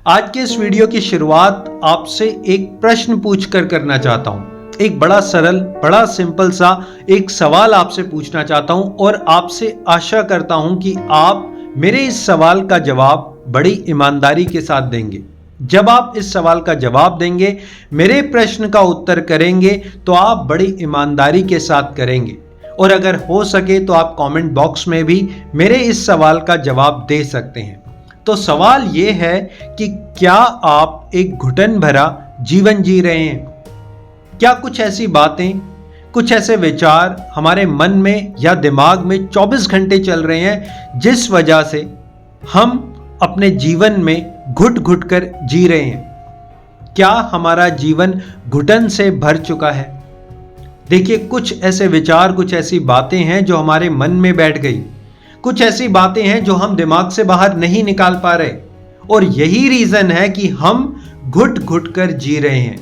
आज के इस वीडियो की शुरुआत आपसे एक प्रश्न पूछकर करना चाहता हूं। एक बड़ा सरल, बड़ा सिंपल सा एक सवाल आपसे पूछना चाहता हूं और आपसे आशा करता हूं कि आप मेरे इस सवाल का जवाब बड़ी ईमानदारी के साथ देंगे। जब आप इस सवाल का जवाब देंगे, मेरे प्रश्न का उत्तर करेंगे, तो आप बड़ी ईमानदारी के साथ करेंगे और अगर हो सके तो आप कमेंट बॉक्स में भी मेरे इस सवाल का जवाब दे सकते हैं। तो सवाल ये है कि क्या आप एक घुटन भरा जीवन जी रहे हैं? क्या कुछ ऐसी बातें, कुछ ऐसे विचार हमारे मन में या दिमाग में 24 घंटे चल रहे हैं जिस वजह से हम अपने जीवन में घुट घुट कर जी रहे हैं? क्या हमारा जीवन घुटन से भर चुका है? देखिए, कुछ ऐसे विचार, कुछ ऐसी बातें हैं जो हमारे मन में बैठ गई, कुछ ऐसी बातें हैं जो हम दिमाग से बाहर नहीं निकाल पा रहे और यही रीजन है कि हम घुट घुट कर जी रहे हैं।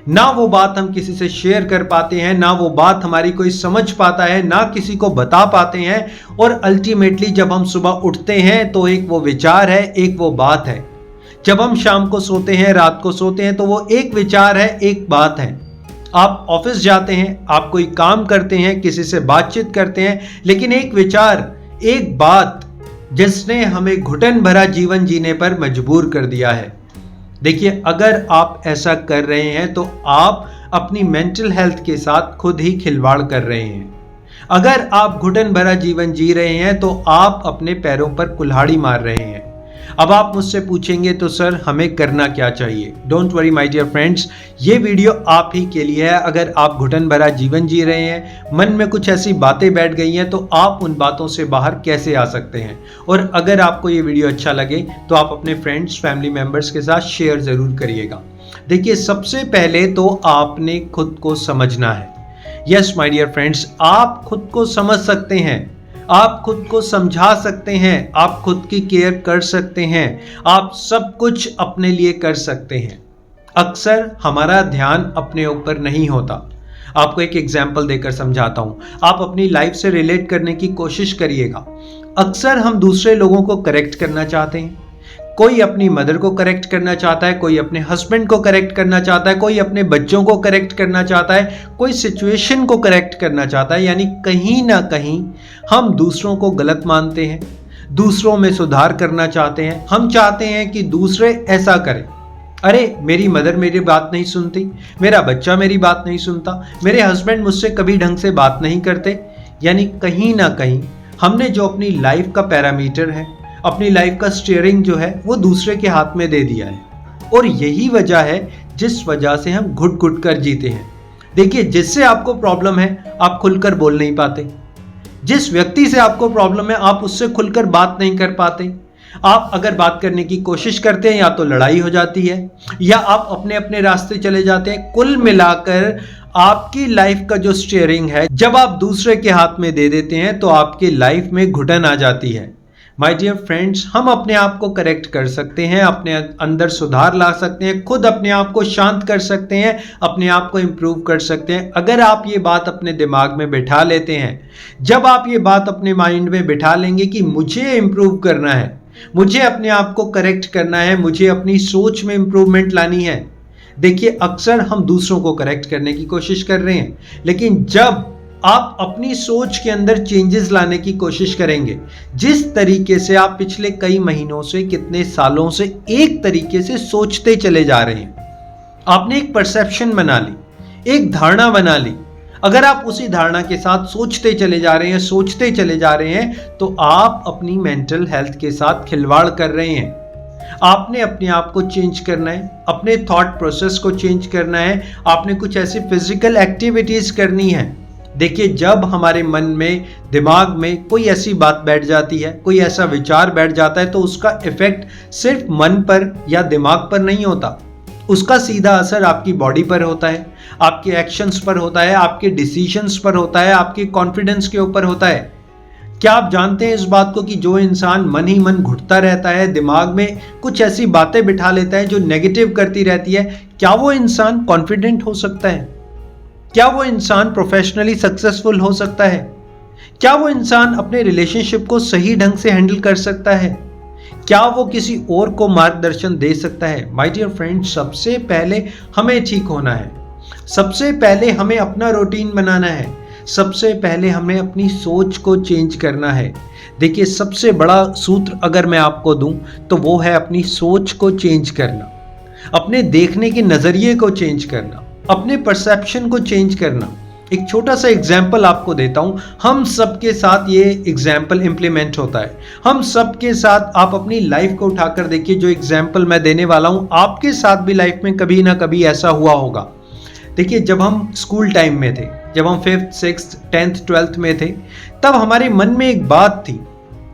ना वो बात हम किसी से शेयर कर पाते हैं, ना वो बात हमारी कोई समझ पाता है, ना किसी को बता पाते हैं और अल्टीमेटली जब हम सुबह उठते हैं तो एक वो विचार है, एक वो बात है। जब हम शाम को सोते हैं, रात को सोते हैं, तो वो एक विचार है, एक बात है। आप ऑफिस जाते हैं, आप कोई काम करते हैं, किसी से बातचीत करते हैं, लेकिन एक विचार, एक बात जिसने हमें घुटन भरा जीवन जीने पर मजबूर कर दिया है। देखिए, अगर आप ऐसा कर रहे हैं तो आप अपनी मेंटल हेल्थ के साथ खुद ही खिलवाड़ कर रहे हैं। अगर आप घुटन भरा जीवन जी रहे हैं तो आप अपने पैरों पर कुल्हाड़ी मार रहे हैं। अब आप मुझसे पूछेंगे तो सर हमें करना क्या चाहिए? Don't worry my dear friends, ये वीडियो आप ही के लिए है। अगर आप घुटन भरा जीवन जी रहे हैं, मन में कुछ ऐसी बातें बैठ गई हैं, तो आप उन बातों से बाहर कैसे आ सकते हैं। और अगर आपको ये वीडियो अच्छा लगे तो आप अपने फ्रेंड्स, फैमिली मेंबर्स के साथ शेयर जरूर करिएगा। देखिए, सबसे पहले तो आपने खुद को समझना है। यस माय डियर फ्रेंड्स, आप खुद को समझ सकते हैं, आप खुद को समझा सकते हैं, आप खुद की केयर कर सकते हैं, आप सब कुछ अपने लिए कर सकते हैं। अक्सर हमारा ध्यान अपने ऊपर नहीं होता। आपको एक एग्जाम्पल देकर समझाता हूं। आप अपनी लाइफ से रिलेट करने की कोशिश करिएगा। अक्सर हम दूसरे लोगों को करेक्ट करना चाहते हैं। कोई अपनी मदर को करेक्ट करना चाहता है, कोई अपने हस्बैंड को करेक्ट करना चाहता है, कोई अपने बच्चों को करेक्ट करना चाहता है, कोई सिचुएशन को करेक्ट करना चाहता है। यानी कहीं ना कहीं हम दूसरों को गलत मानते हैं, दूसरों में सुधार करना चाहते हैं। हम चाहते हैं कि दूसरे ऐसा करें। अरे, मेरी मदर मेरी बात नहीं सुनती, मेरा बच्चा मेरी बात नहीं सुनता, मेरे हस्बैंड मुझसे कभी ढंग से बात नहीं करते। यानी कहीं ना कहीं हमने जो अपनी लाइफ का पैरामीटर है, अपनी लाइफ का स्टीयरिंग जो है, वो दूसरे के हाथ में दे दिया है। और यही वजह है जिस वजह से हम घुट घुट कर जीते हैं। देखिए, जिससे आपको प्रॉब्लम है आप खुलकर बोल नहीं पाते। जिस व्यक्ति से आपको प्रॉब्लम है आप उससे खुलकर बात नहीं कर पाते। आप अगर बात करने की कोशिश करते हैं या तो लड़ाई हो जाती है या आप अपने अपने रास्ते चले जाते हैं। कुल मिलाकर आपकी लाइफ का जो स्टीयरिंग है, जब आप दूसरे के हाथ में दे देते हैं तो आपकी लाइफ में घुटन आ जाती है। माय डियर फ्रेंड्स, हम अपने आप को करेक्ट कर सकते हैं, अपने अंदर सुधार ला सकते हैं, खुद अपने आप को शांत कर सकते हैं, अपने आप को इम्प्रूव कर सकते हैं। अगर आप ये बात अपने दिमाग में बिठा लेते हैं, जब आप ये बात अपने माइंड में बिठा लेंगे कि मुझे इम्प्रूव करना है, मुझे अपने आप को करेक्ट करना है, मुझे अपनी सोच में इम्प्रूवमेंट लानी है। देखिए, अक्सर हम दूसरों को करेक्ट करने की कोशिश कर रहे हैं, लेकिन जब आप अपनी सोच के अंदर चेंजेस लाने की कोशिश करेंगे, जिस तरीके से आप पिछले कई महीनों से, कितने सालों से एक तरीके से सोचते चले जा रहे हैं, आपने एक परसेप्शन बना ली, एक धारणा बना ली। अगर आप उसी धारणा के साथ सोचते चले जा रहे हैं, सोचते चले जा रहे हैं, तो आप अपनी मेंटल हेल्थ के साथ खिलवाड़ कर रहे हैं। आपने अपने आप को चेंज करना है, अपने थॉट प्रोसेस को चेंज करना है, आपने कुछ ऐसी फिजिकल एक्टिविटीज करनी है। देखिए, जब हमारे मन में, दिमाग में कोई ऐसी बात बैठ जाती है, कोई ऐसा विचार बैठ जाता है, तो उसका इफेक्ट सिर्फ मन पर या दिमाग पर नहीं होता। उसका सीधा असर आपकी बॉडी पर होता है, आपके एक्शंस पर होता है, आपके डिसीजंस पर होता है, आपके कॉन्फिडेंस के ऊपर होता है। क्या आप जानते हैं इस बात को कि जो इंसान मन ही मन घुटता रहता है, दिमाग में कुछ ऐसी बातें बिठा लेता है जो नेगेटिव करती रहती है, क्या वो इंसान कॉन्फिडेंट हो सकता है? क्या वो इंसान प्रोफेशनली सक्सेसफुल हो सकता है? क्या वो इंसान अपने रिलेशनशिप को सही ढंग से हैंडल कर सकता है? क्या वो किसी और को मार्गदर्शन दे सकता है? माय डियर फ्रेंड्स, सबसे पहले हमें ठीक होना है, सबसे पहले हमें अपना रूटीन बनाना है, सबसे पहले हमें अपनी सोच को चेंज करना है। देखिए, सबसे बड़ा सूत्र अगर मैं आपको दूं तो वो है अपनी सोच को चेंज करना, अपने देखने के नज़रिए को चेंज करना, अपने परसेप्शन को चेंज करना। एक छोटा सा एग्जाम्पल आपको देता हूं, हम सबके साथ ये एग्जाम्पल इम्प्लीमेंट होता है, हम सबके साथ। आप अपनी लाइफ को उठाकर देखिए, जो एग्जाम्पल मैं देने वाला हूं आपके साथ भी लाइफ में कभी ना कभी ऐसा हुआ होगा। देखिए, जब हम स्कूल टाइम में थे, जब हम 5th 6th 10th 12th में थे, तब हमारे मन में एक बात थी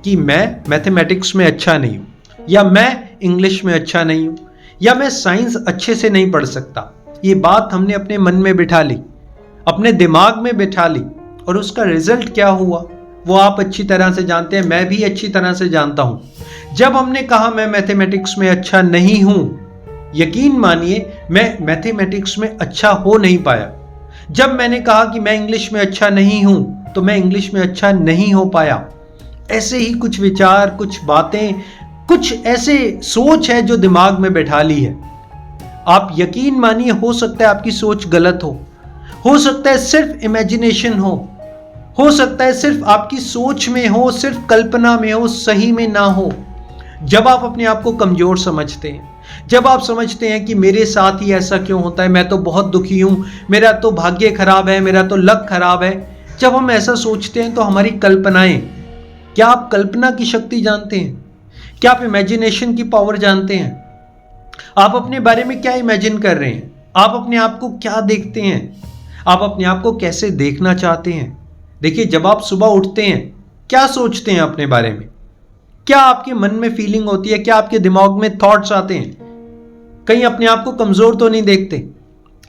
कि मैं मैथमेटिक्स में अच्छा नहीं हूँ, या मैं इंग्लिश में अच्छा नहीं हूँ, या मैं साइंस अच्छे से नहीं पढ़ सकता। ये बात हमने अपने मन में बिठा ली, अपने दिमाग में बिठा ली, और उसका रिजल्ट क्या हुआ वो आप अच्छी तरह से जानते हैं, मैं भी अच्छी तरह से जानता हूं। जब हमने कहा मैं मैथमेटिक्स में अच्छा नहीं हूं, यकीन मानिए मैं मैथमेटिक्स में अच्छा हो नहीं पाया। जब मैंने कहा कि मैं इंग्लिश में अच्छा नहीं हूं, तो मैं इंग्लिश में अच्छा नहीं हो पाया। ऐसे ही कुछ विचार, कुछ बातें, कुछ ऐसे सोच है जो दिमाग में बैठा ली है। आप यकीन मानिए, हो सकता है आपकी सोच गलत हो सकता है सिर्फ इमेजिनेशन हो सकता है सिर्फ आपकी सोच में हो, सिर्फ कल्पना में हो, सही में ना हो। जब आप अपने आप को कमजोर समझते हैं, जब आप समझते हैं कि मेरे साथ ही ऐसा क्यों होता है, मैं तो बहुत दुखी हूं, मेरा तो भाग्य खराब है, मेरा तो लक खराब है, जब हम ऐसा सोचते हैं तो हमारी कल्पनाएं, क्या आप कल्पना की शक्ति जानते हैं? क्या आप इमेजिनेशन की पावर जानते हैं? आप अपने बारे में क्या इमेजिन कर रहे हैं? आप अपने आप को क्या देखते हैं? आप अपने आप को कैसे देखना चाहते हैं? देखिए, जब आप सुबह उठते हैं, क्या सोचते हैं अपने बारे में? क्या आपके मन में फीलिंग होती है? क्या आपके दिमाग में थॉट्स आते हैं? कहीं अपने आप को कमजोर तो नहीं देखते?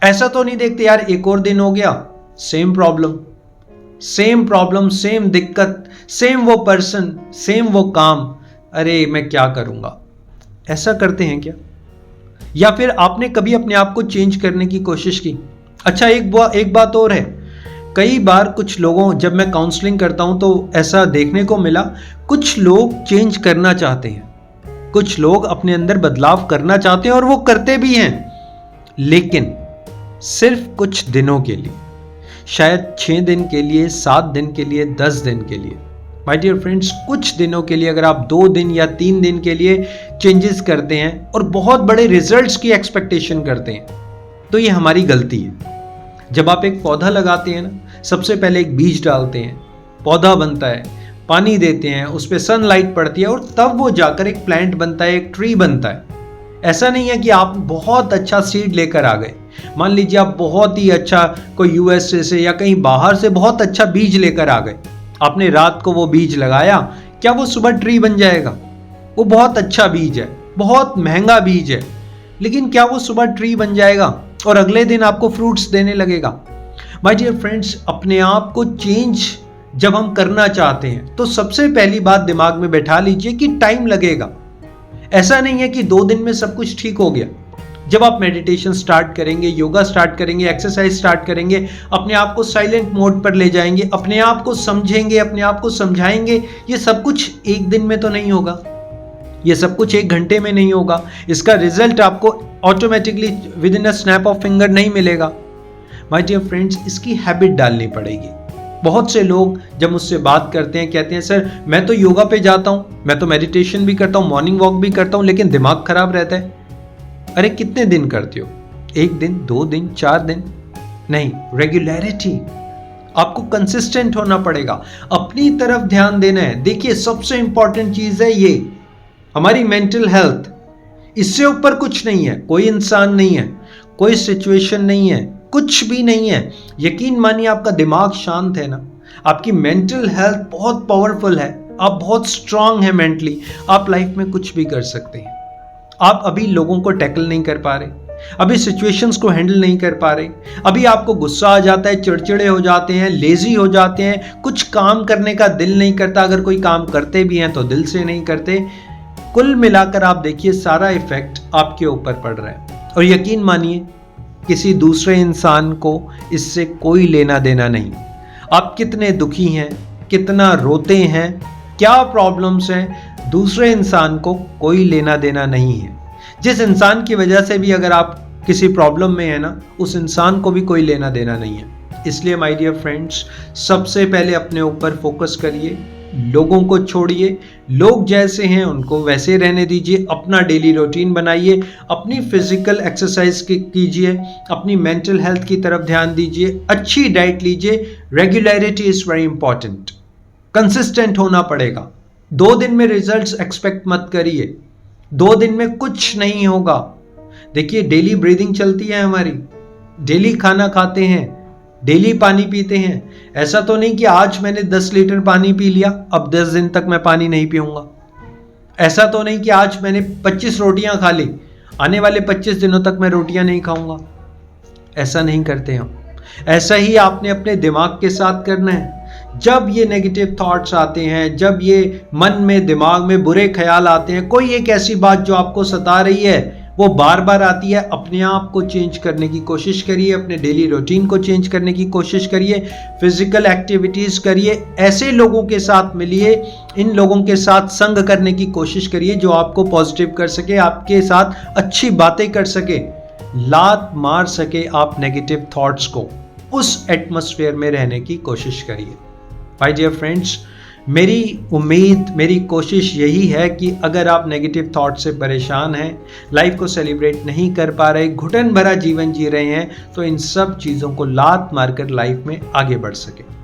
ऐसा तो नहीं देखते यार एक और दिन हो गया, सेम प्रॉब्लम, सेम दिक्कत, सेम वो पर्सन, सेम वो काम, अरे मैं क्या करूंगा? ऐसा करते हैं क्या? या फिर आपने कभी अपने आप को चेंज करने की कोशिश की? अच्छा, एक बात और है, कई बार कुछ लोगों, जब मैं काउंसलिंग करता हूं तो ऐसा देखने को मिला, कुछ लोग चेंज करना चाहते हैं, कुछ लोग अपने अंदर बदलाव करना चाहते हैं और वो करते भी हैं, लेकिन सिर्फ कुछ दिनों के लिए, शायद 6 दिन के लिए, 7 दिन के लिए, 10 दिन के लिए। माय डियर फ्रेंड्स, कुछ दिनों के लिए अगर आप 2 दिन या 3 दिन के लिए चेंजेस करते हैं और बहुत बड़े रिजल्ट्स की एक्सपेक्टेशन करते हैं, तो ये हमारी गलती है। जब आप एक पौधा लगाते हैं ना, सबसे पहले एक बीज डालते हैं, पौधा बनता है, पानी देते हैं, उस पर सनलाइट पड़ती है, और तब वो जाकर एक प्लांट बनता है, एक ट्री बनता है। ऐसा नहीं है कि आप बहुत अच्छा सीड लेकर आ गए। मान लीजिए आप बहुत ही अच्छा कोई यूएसए से या कहीं बाहर से बहुत अच्छा बीज लेकर आ गए, आपने रात को वो बीज लगाया, क्या वो सुबह ट्री बन जाएगा? वो बहुत अच्छा बीज है, बहुत महंगा बीज है, लेकिन क्या वो सुबह ट्री बन जाएगा और अगले दिन आपको फ्रूट्स देने लगेगा? माय डियर फ्रेंड्स, अपने आप को चेंज जब हम करना चाहते हैं तो सबसे पहली बात दिमाग में बैठा लीजिए कि टाइम लगेगा। ऐसा नहीं है कि 2 दिन में सब कुछ ठीक हो गया। जब आप मेडिटेशन स्टार्ट करेंगे, योगा स्टार्ट करेंगे, एक्सरसाइज स्टार्ट करेंगे, अपने आप को साइलेंट मोड पर ले जाएंगे, अपने आप को समझेंगे, अपने आप को समझाएंगे, ये सब कुछ एक दिन में तो नहीं होगा, ये सब कुछ 1 घंटे में नहीं होगा। इसका रिजल्ट आपको automatically with in a snap of finger नहीं मिलेगा। माय डियर फ्रेंड्स, इसकी हैबिट डालनी पड़ेगी। बहुत से लोग जब मुझसे बात करते हैं, कहते हैं सर मैं तो योगा पे जाता हूं, मैं तो मेडिटेशन भी करता हूं, मॉर्निंग वॉक भी करता हूं, लेकिन दिमाग खराब रहता है। अरे कितने दिन करते हो? 1 दिन, 2 दिन, 4 दिन? नहीं, रेगुलरिटी। आपको कंसिस्टेंट होना पड़ेगा, अपनी तरफ ध्यान देना है। देखिए, सबसे इंपॉर्टेंट चीज है ये हमारी मेंटल हेल्थ, इससे ऊपर कुछ नहीं है। कोई इंसान नहीं है, कोई सिचुएशन नहीं है, कुछ भी नहीं है। यकीन मानिए, आपका दिमाग शांत है ना, आपकी मेंटल हेल्थ बहुत पावरफुल है, आप बहुत स्ट्रांग है मेंटली, आप लाइफ में कुछ भी कर सकते हैं। आप अभी लोगों को टैकल नहीं कर पा रहे, अभी सिचुएशंस को हैंडल नहीं कर पा रहे, अभी आपको गुस्सा आ जाता है, चिड़चिड़े हो जाते हैं, लेजी हो जाते हैं, कुछ काम करने का दिल नहीं करता, अगर कोई काम करते भी हैं तो दिल से नहीं करते। कुल मिलाकर आप देखिए, सारा इफेक्ट आपके ऊपर पड़ रहा है, और यकीन मानिए किसी दूसरे इंसान को इससे कोई लेना देना नहीं। आप कितने दुखी हैं, कितना रोते हैं, क्या प्रॉब्लम्स हैं, दूसरे इंसान को कोई लेना देना नहीं है। जिस इंसान की वजह से भी अगर आप किसी प्रॉब्लम में है ना, उस इंसान को भी कोई लेना देना नहीं है। इसलिए माय डियर फ्रेंड्स, सबसे पहले अपने ऊपर फोकस करिए, लोगों को छोड़िए, लोग जैसे हैं उनको वैसे रहने दीजिए, अपना डेली रूटीन बनाइए, अपनी फिजिकल एक्सरसाइज कीजिए, अपनी मेंटल हेल्थ की तरफ ध्यान दीजिए, अच्छी डाइट लीजिए। Regularity is very important, consistent होना पड़ेगा। 2 दिन में रिजल्ट्स एक्सपेक्ट मत करिए, 2 दिन में कुछ नहीं होगा। देखिए, डेली ब्रीदिंग चलती है हमारी, डेली खाना खाते हैं, डेली पानी पीते हैं। ऐसा तो नहीं कि आज मैंने 10 लीटर पानी पी लिया, अब 10 दिन तक मैं पानी नहीं पीऊंगा। ऐसा तो नहीं कि आज मैंने 25 रोटियां खा ली, आने वाले 25 दिनों तक मैं रोटियां नहीं खाऊंगा। ऐसा नहीं करते हम। ऐसा ही आपने अपने दिमाग के साथ करना है। जब ये नेगेटिव थॉट्स आते हैं, जब ये मन में दिमाग में बुरे ख्याल आते हैं, कोई एक ऐसी बात जो आपको सता रही है, वो बार बार आती है, अपने आप को चेंज करने की कोशिश करिए, अपने डेली रूटीन को चेंज करने की कोशिश करिए, फिजिकल एक्टिविटीज़ करिए, ऐसे लोगों के साथ मिलिए, इन लोगों के साथ संग करने की कोशिश करिए जो आपको पॉजिटिव कर सके, आपके साथ अच्छी बातें कर सके, लात मार सके आप नेगेटिव थॉट्स को। उस एटमॉस्फेयर में रहने की कोशिश करिए। माय डियर फ्रेंड्स, मेरी उम्मीद, मेरी कोशिश यही है कि अगर आप नेगेटिव थॉट से परेशान हैं, लाइफ को सेलिब्रेट नहीं कर पा रहे, घुटन भरा जीवन जी रहे हैं, तो इन सब चीज़ों को लात मारकर लाइफ में आगे बढ़ सके।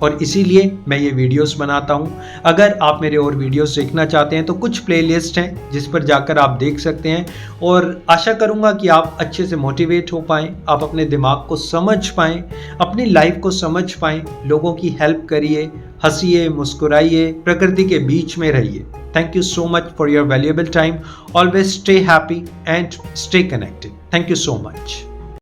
और इसीलिए मैं ये वीडियोस बनाता हूँ। अगर आप मेरे और वीडियोस देखना चाहते हैं तो कुछ प्लेलिस्ट हैं जिस पर जाकर आप देख सकते हैं, और आशा करूँगा कि आप अच्छे से मोटिवेट हो पाएँ, आप अपने दिमाग को समझ पाएँ, अपनी लाइफ को समझ पाएँ, लोगों की हेल्प करिए, हंसिए, मुस्कुराइए, प्रकृति के बीच में रहिए। Thank you so much for your valuable time. Always stay happy and stay connected. Thank you so much.